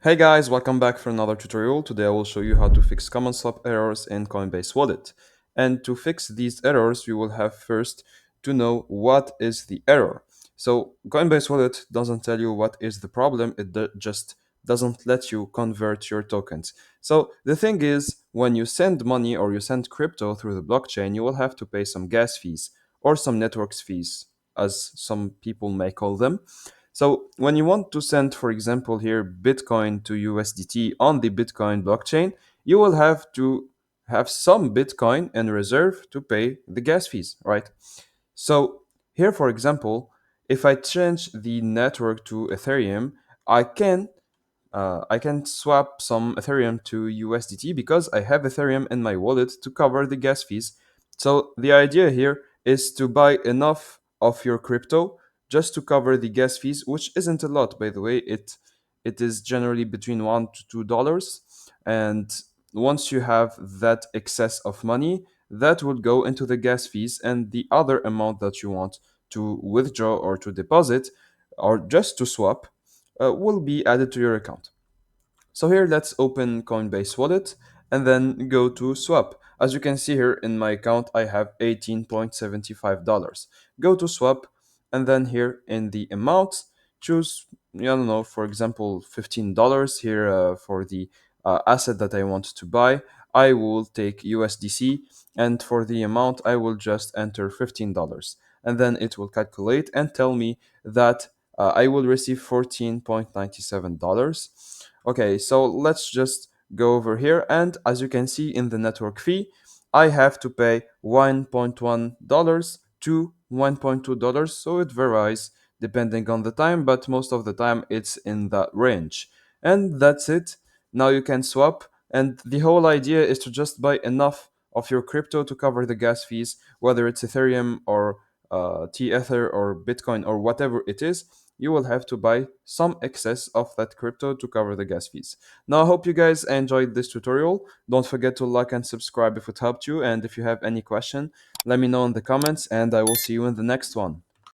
Hey guys, welcome back for another tutorial. Today I will show you how to fix common swap errors in Coinbase Wallet. And to fix these errors, you will have first to know what is the error. So Coinbase Wallet doesn't tell you what is the problem, it just doesn't let you convert your tokens. So the thing is, when you send money or you send crypto through the blockchain, you will have to pay some gas fees or some networks fees, as some people may call them. So when you want to send, for example, here Bitcoin to USDT on the Bitcoin blockchain, you will have to have some Bitcoin in reserve to pay the gas fees, right? So here, for example, if I change the network to Ethereum, I can I can swap some Ethereum to USDT because I have Ethereum in my wallet to cover the gas fees. So the idea here is to buy enough of your crypto just to cover the gas fees, which isn't a lot, by the way. It is generally between $1 to $2, and once you have that excess of money, that will go into the gas fees, and the other amount that you want to withdraw or to deposit or just to swap will be added to your account. So here, let's open Coinbase Wallet and then go to swap. As you can see here in my account, I have $18.75. Go to swap, and then here in the amount, choose, I don't know, for example, $15 here for the asset that I want to buy. I will take USDC, and for the amount, I will just enter $15. And then it will calculate and tell me that I will receive $14.97. Okay, so let's just go over here, and as you can see in the network fee, I have to pay $1.1 to $1.2, so it varies depending on the time, but most of the time it's in that range. And that's it. Now you can swap, and the whole idea is to just buy enough of your crypto to cover the gas fees, whether it's Ethereum or Tether or Bitcoin or whatever it is. You will have to buy some excess of that crypto to cover the gas fees. Now, I hope you guys enjoyed this tutorial. Don't forget to like and subscribe if it helped you, and if you have any question, let me know in the comments, and I will see you in the next one.